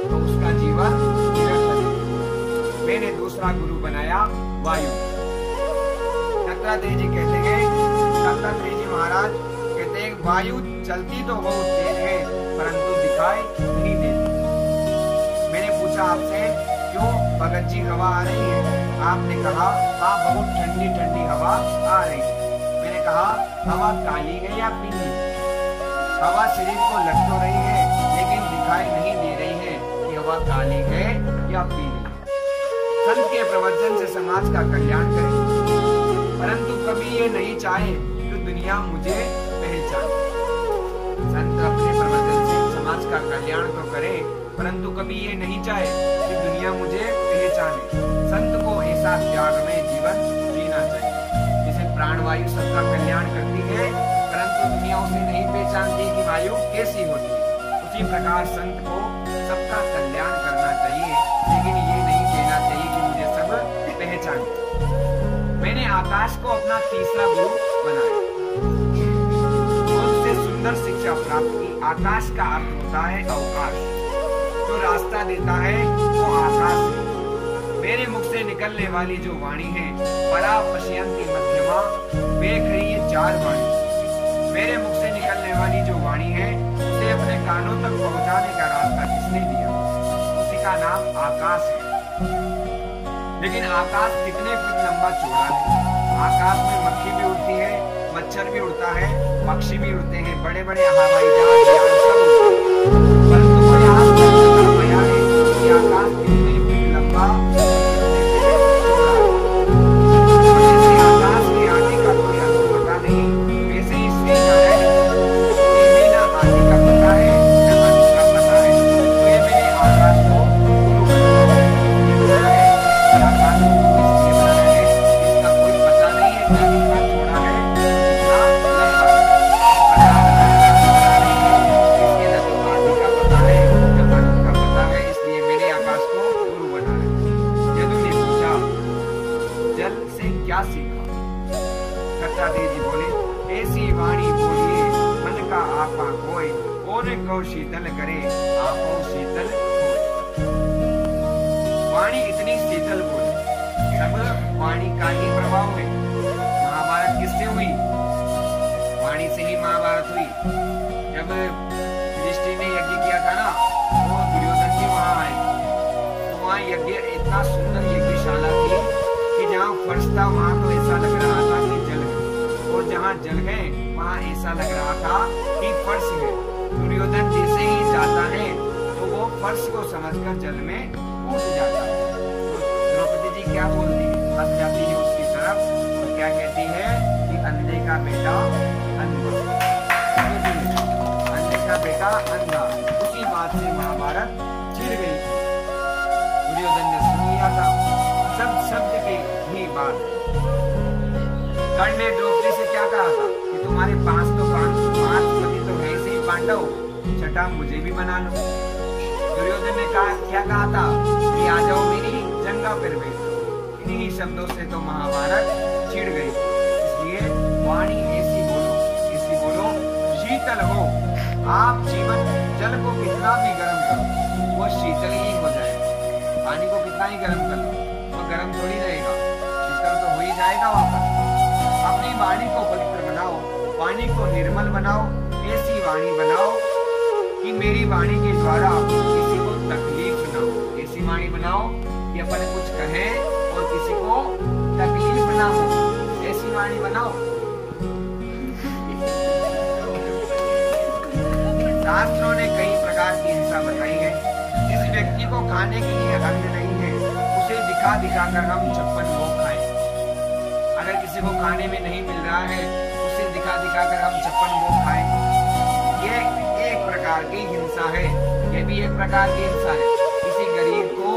तो उसका जीवन निरर्थक है। मैंने दूसरा गुरु बनाया वायु। दत्तात्रेय जी कहते हैं, दत्तात्रेय जी महाराज कहते हैं वायु चलती तो बहुत तेज है परंतु दिखाई नहीं देती। मैंने पूछा आपसे क्यों भगत जी हवा आ रही है? आपने कहा हाँ बहुत ठंडी ठंडी हवा आ रही है। मैंने कहा हवा काली है या पीली? हवा शरीर को लग तो रही है लेकिन दिखाई नहीं दे रही है कि हवा काली है या पीली। संत के प्रवचन से समाज का कल्याण करें परंतु कभी ये नहीं चाहे कि दुनिया मुझे पहचाने। संत अपने प्रवचन से समाज का कल्याण तो करे परंतु कभी ये नहीं चाहे कि दुनिया मुझे पहचाने। संत को ऐसा त्यागमय जीवन जीना चाहिए जिसे प्राणवायु सबका कल्याण करती है परंतु दुनिया उसे नहीं पहचानती कि वायु कैसी होती है। उसी प्रकार संत को सबका कल्याण करना चाहिए लेकिन ये नहीं कहना चाहिए कि मुझे सब पहचाने। मैंने आकाश को अपना तीसरा गुरु बनाया, उससे सुंदर शिक्षा प्राप्त की। आकाश का अर्थ होता है अवकाश, जो रास्ता देता है वो आकाश है। मेरे मुख से निकलने वाली जो वाणी है परा पश्यन्ति मध्यमा बेखरी, ये 4 वाणी। मेरे मुख से निकलने वाली जो वाणी है उसे अपने कानों तक पहुंचाने का रास्ता किसने दिया? उसी का नाम आकाश है। लेकिन आकाश कितने फुट लंबा चौड़ा है? आकाश में मक्खी भी उड़ती है, मच्छर भी उड़ता है, पक्षी भी उड़ते हैं, बड़े बड़े हवाई जहाज सब उड़ते हैं। परंतु कोई आज तक बता पाया है कि आकाश कितने फुट लंबा आकाश के आने का कोई अंत पता नहीं। वैसे ही श्री नारायण ना आने का पता है न अंत का पता है। तो ये मैंने आकाश को शीतल करे आपो शीतल होए। वाणी इतनी शीतल बोले, सब वाणी का ही प्रभाव है। महाभारत किससे हुई? वाणी से ही महाभारत हुई। जब युधिष्ठिर ने यज्ञ किया था ना तो दुर्योधन जी वहां आए, तो वहां यज्ञ इतना सुंदर यज्ञशाला थी कि जहाँ फर्श था वहां तो ऐसा लग रहा था कि जल गए, और जहाँ जल गए वहां ऐसा लग रहा था कि फर्श गए। दुर्योधन जैसे ही जाता है तो वो फर्श को समझकर जल में कूद जाता है। तो द्रौपदी जी क्या बोलती है? हंस जाती है उसकी तरफ और क्या कहती है कि अंधे का बेटा अंधा, अंधे का बेटा अंधा। उसी बात से महाभारत छिड़ गई थी। दुर्योधन ने सुन लिया था सब शब्द की ही बात। कर्ण ने द्रौपदी से क्या कहा था कि तुम्हारे 5 तो 5 पति तो है ही पांडव, छठा मुझे भी बना लो। दुर्योधन ने कहा क्या कहा था कि आ जाओ मेरी जंगा पर बैठो। इन्हीं शब्दों से तो महाभारत छिड़ गई। इसलिए वाणी ऐसी बोलो शीतल हो। आप जीवन जल को कितना भी गर्म करो वो शीतल ही हो जाएगा। पानी को कितना ही गर्म कर लो वो गर्म थोड़ी रहेगा, शीतल तो हो ही जाएगा वापस। अपनी वाणी को पवित्र बनाओ, वाणी को निर्मल बनाओ, ऐसी वाणी बनाओ कि मेरी वाणी के द्वारा किसी को तकलीफ ना हो। ऐसी वाणी बनाओ कि अपन कुछ कहें और किसी को तकलीफ ना हो। ऐसी वाणी बनाओ। शास्त्रों ने कई प्रकार की हिंसा बताई है। जिस व्यक्ति को खाने के लिए अन्न नहीं है उसे दिखा दिखा कर हम 56 भोग खाएं। अगर किसी को खाने में नहीं मिल रहा है उसे दिखा दिखा कर हम 56 भोग खाएं। ये एक प्रकार की हिंसा है। ये भी एक प्रकार की हिंसा है। किसी गरीब को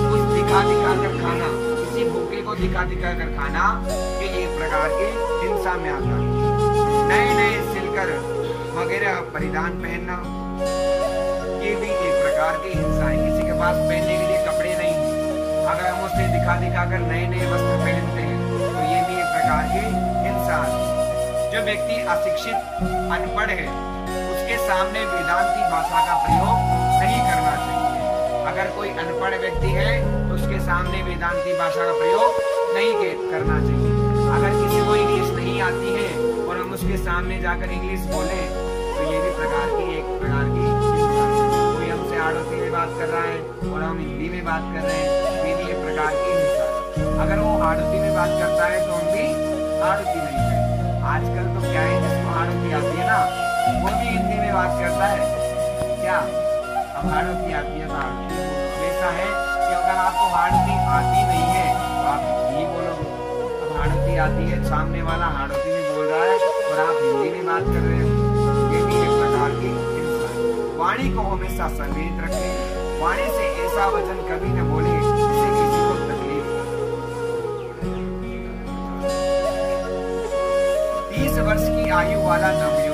कुछ दिखा दिखा कर खाना, किसी भूखे को दिखा दिखा कर खाना, ये एक प्रकार की हिंसा में आता है। नए नए सिलकर वगैरह परिधान पहनना, ये भी एक प्रकार की हिंसा है। किसी के पास पहनने के लिए कपड़े नहीं, अगर हम उसे दिखा दिखा कर नए नए वस्त्र पहनते हैं तो ये भी एक प्रकार की हिंसा है। जो व्यक्ति अशिक्षित अनपढ़ है उसके सामने वेदांती भाषा का प्रयोग नहीं करना चाहिए। अनपढ़ व्यक्ति है तो उसके सामने वेदांती भाषा का प्रयोग नहीं करना चाहिए। अगर किसी को इंग्लिश नहीं आती है और हम उसके सामने जाकर इंग्लिश बोले तो ये भी एक प्रकार की हिंसा है। कोई हमसे आड़ोसी में बात कर रहा है और हम हिंदी में बात कर रहे हैं, ये भी एक प्रकार की हिंसा है। अगर वो आड़ोसी में बात करता है तो हम भी आड़ोसी नहीं करें। आजकल तो क्या है, जिसको आड़ोसी आती है ना वो भी हिंदी में बात करता है। क्या अब आड़ोसी आती है तो ऐसा है कि अगर आपको हाड़ोती आती नहीं है तो आप हिंदी बोलोगे। अब हाड़ोती आती है, सामने वाला हाड़ोती में बोल रहा है और आप हिंदी में बात कर रहे हो, ये भी एक प्रकार की हिंसा है। वाणी को हमेशा संयमित रखें। वाणी से ऐसा वचन कभी न बोले जिससे किसी को तकलीफ हो। 30 वर्ष की आयु वाला नवयुवक